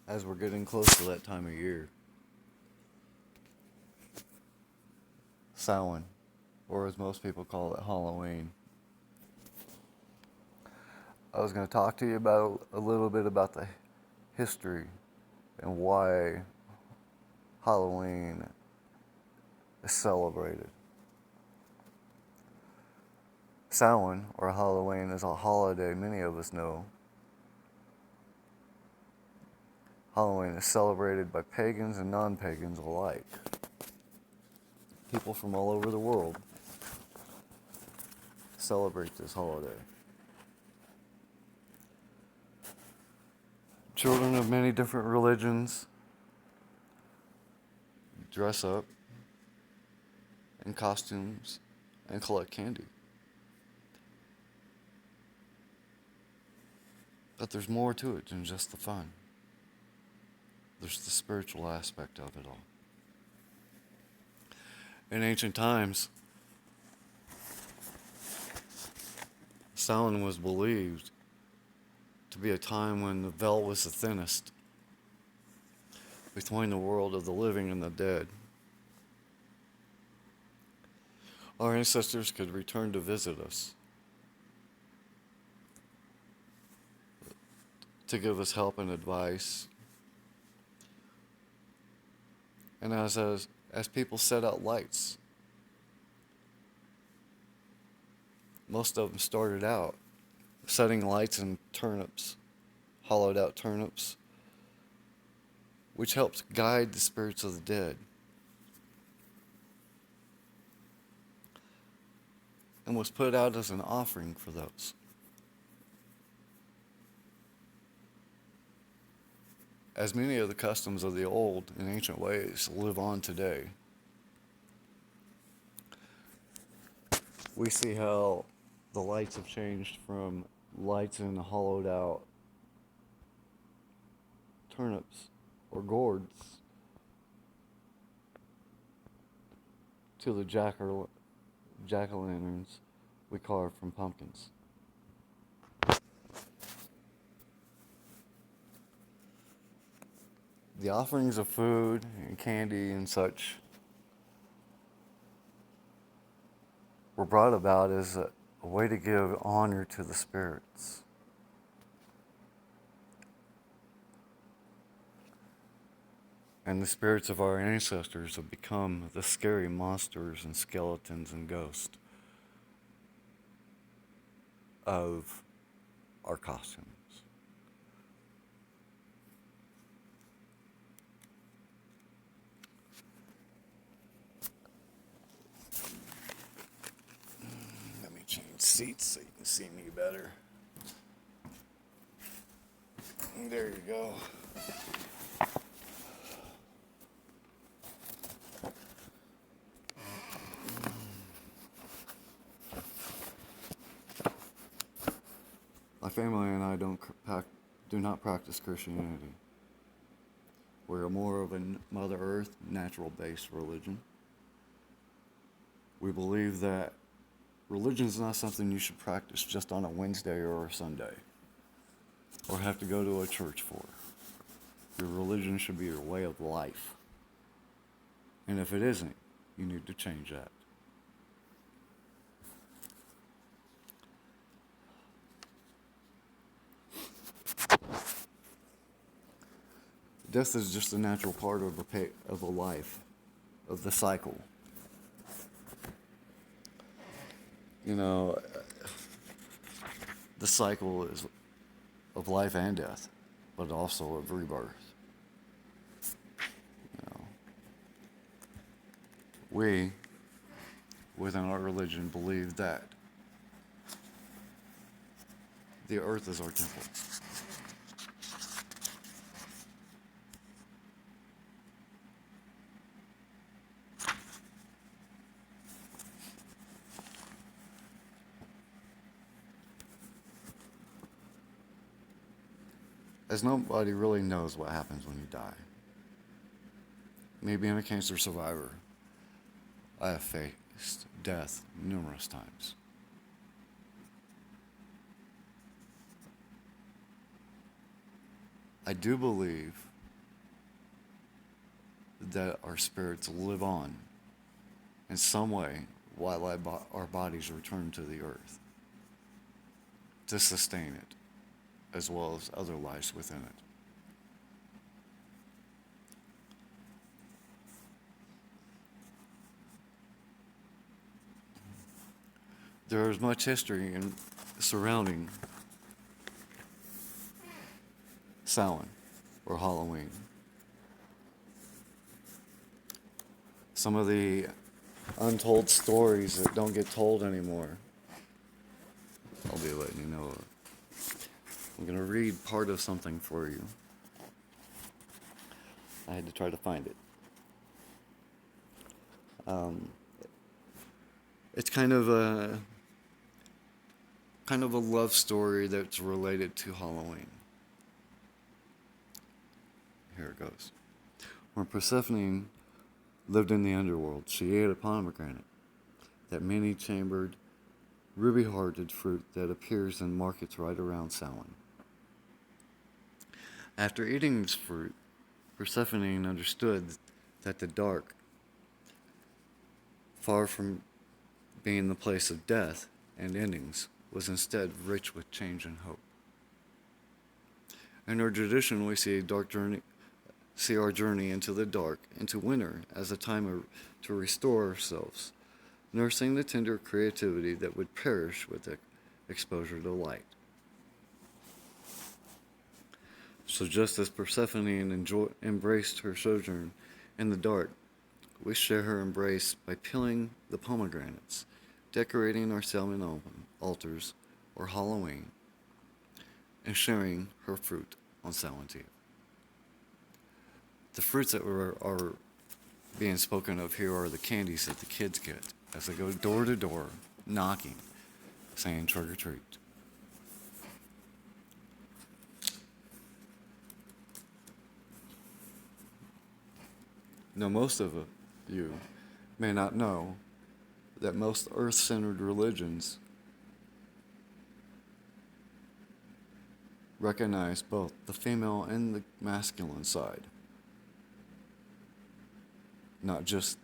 as we're getting close to that time of year. Samhain, or as most people call it, Halloween. I was going to talk to you about a little bit about the history and why Halloween is celebrated. Samhain, or Halloween, is a holiday many of us know. Halloween is celebrated by pagans and non-pagans alike. People from all over the world celebrate this holiday. Children of many different religions dress up in costumes and collect candy. But there's more to it than just the fun. There's the spiritual aspect of it all. In ancient times, Samhain was believed to be a time when the veil was the thinnest between the world of the living and the dead. Our ancestors could return to visit us, to give us help and advice. And as people set out lights, most of them started out setting lights in turnips, hollowed out turnips, which helped guide the spirits of the dead. And was put out as an offering for those. As many of the customs of the old and ancient ways live on today, we see how the lights have changed from lights in hollowed out turnips or gourds to the jack-o'-lanterns we carve from pumpkins. The offerings of food and candy and such were brought about as a way to give honor to the spirits. And the spirits of our ancestors have become the scary monsters and skeletons and ghosts of our costumes. Let me change seats so you can see me better. There you go. My family and I do not practice Christianity. We're more of a Mother Earth, natural-based religion. We believe that religion is not something you should practice just on a Wednesday or a Sunday, or have to go to a church for. Your religion should be your way of life. And if it isn't, you need to change that. Death is just a natural part of a life, of the cycle. You know, the cycle is of life and death, but also of rebirth. You know, we, within our religion, believe that the earth is our temple. As nobody really knows what happens when you die. Me being a cancer survivor, I have faced death numerous times. I do believe that our spirits live on in some way while our bodies return to the earth to sustain it, as well as other lives within it. There is much history surrounding Samhain or Halloween. Some of the untold stories that don't get told anymore, I'll be letting you know. I'm going to read part of something for you. I had to try to find it. It's kind of a love story that's related to Halloween. Here it goes. When Persephone lived in the underworld, she ate a pomegranate, that many-chambered, ruby-hearted fruit that appears in markets right around Samhain. After eating this fruit, Persephone understood that the dark, far from being the place of death and endings, was instead rich with change and hope. In our tradition, we see our journey into the dark, into winter, as a time to restore ourselves, nursing the tender creativity that would perish with exposure to light. So just as Persephone embraced her sojourn in the dark, we share her embrace by peeling the pomegranates, decorating our Shamin altars or Halloween, and sharing her fruit on Samhain Eve. The fruits that are being spoken of here are the candies that the kids get as they go door to door, knocking, saying trick or treat. Now, most of you may not know that most earth-centered religions recognize both the female and the masculine side, not just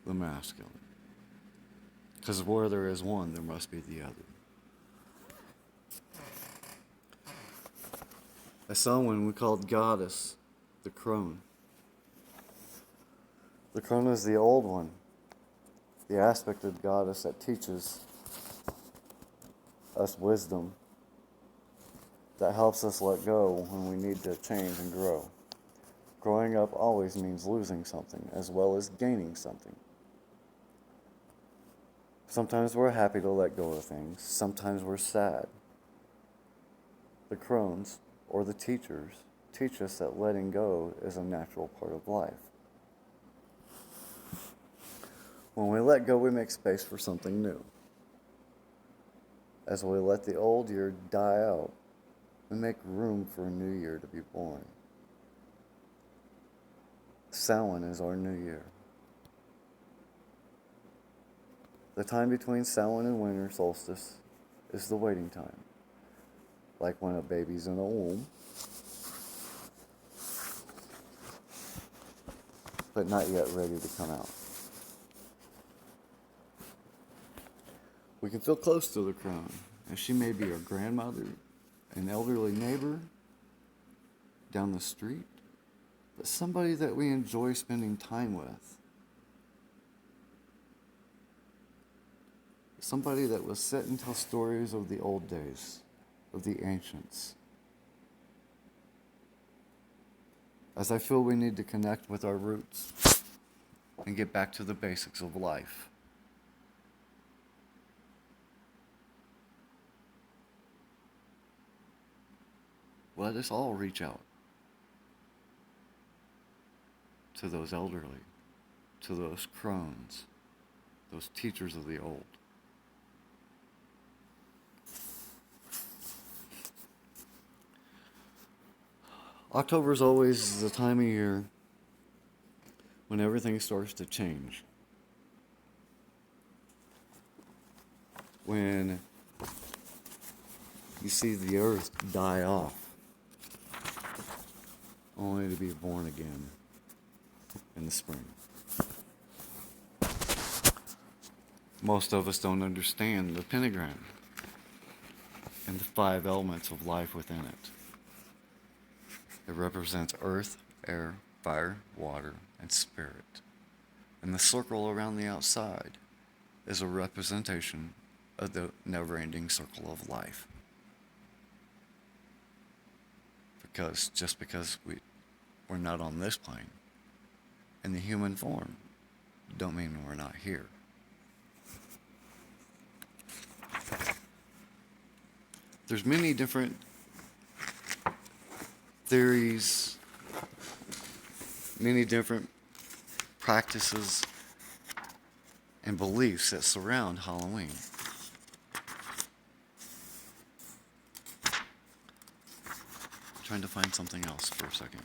the masculine. Because where there is one, there must be the other. I saw one we called goddess, the crone. The crone is the old one, the aspect of the goddess that teaches us wisdom, that helps us let go when we need to change and grow. Growing up always means losing something as well as gaining something. Sometimes we're happy to let go of things. Sometimes we're sad. The crones, or the teachers, teach us that letting go is a natural part of life. When we let go, we make space for something new. As we let the old year die out, we make room for a new year to be born. Samhain is our new year. The time between Samhain and winter solstice is the waiting time, like when a baby's in a womb, but not yet ready to come out. We can feel close to the crone, as she may be our grandmother, an elderly neighbor down the street, but somebody that we enjoy spending time with. Somebody that will sit and tell stories of the old days, of the ancients. As I feel we need to connect with our roots and get back to the basics of life. Let us all reach out to those elderly, to those crones, those teachers of the old. October is always the time of year when everything starts to change. When you see the earth die off, only to be born again. in the spring. Most of us don't understand the pentagram and the 5 elements of life within it. It represents earth, air, fire, water, and spirit. And the circle around the outside is a representation of the never-ending circle of life. Because just because we're not on this plane in the human form, don't mean we're not here. There's many different theories, many different practices and beliefs that surround Halloween. I'm trying to find something else for a second.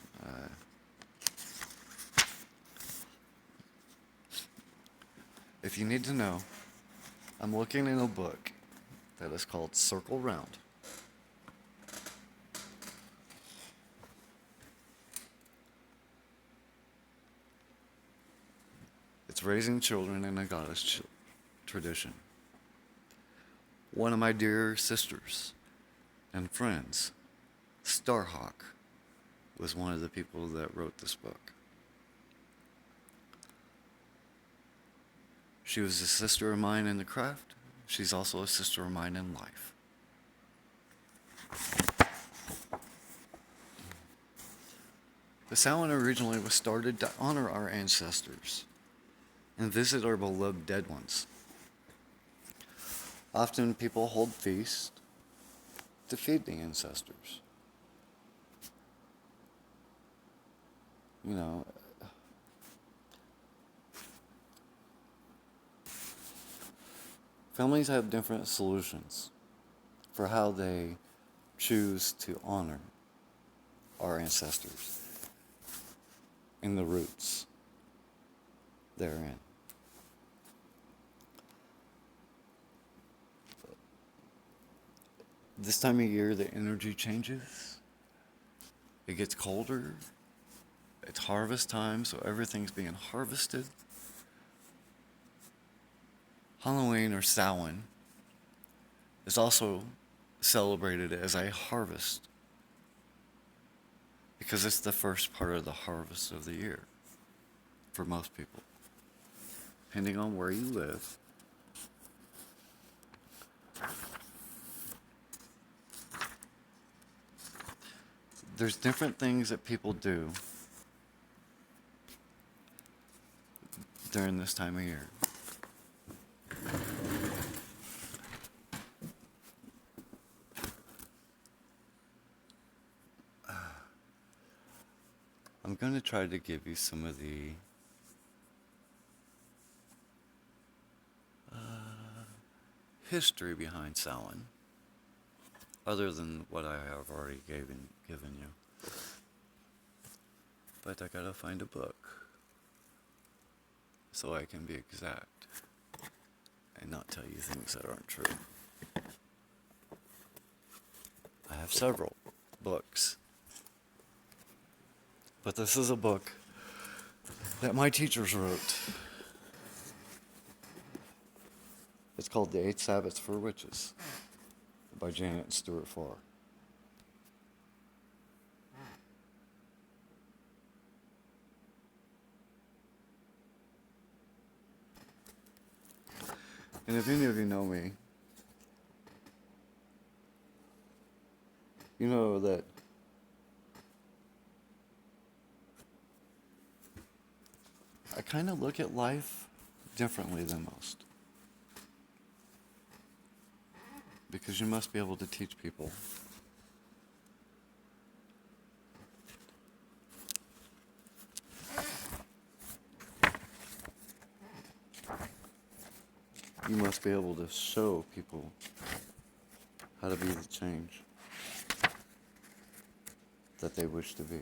If you need to know, I'm looking in a book that is called Circle Round. It's raising children in a goddess tradition. One of my dear sisters and friends, Starhawk, was one of the people that wrote this book. She was a sister of mine in the craft. She's also a sister of mine in life. The Samhain originally was started to honor our ancestors and visit our beloved dead ones. Often people hold feasts to feed the ancestors. You know, families have different solutions for how they choose to honor our ancestors and the roots therein. This time of year, the energy changes. It gets colder. It's harvest time, so everything's being harvested. Halloween or Samhain is also celebrated as a harvest because it's the first part of the harvest of the year for most people, depending on where you live. There's different things that people do during this time of year. I'm going to try to give you some of the history behind Samhain, other than what I have already given you. But I gotta find a book so I can be exact and not tell you things that aren't true. I have several books, but this is a book that my teachers wrote. It's called The 8 Sabbaths for Witches by Janet and Stuart Farr. And if any of you know me, you know that I kind of look at life differently than most. Because you must be able to teach people. You must be able to show people how to be the change that they wish to be.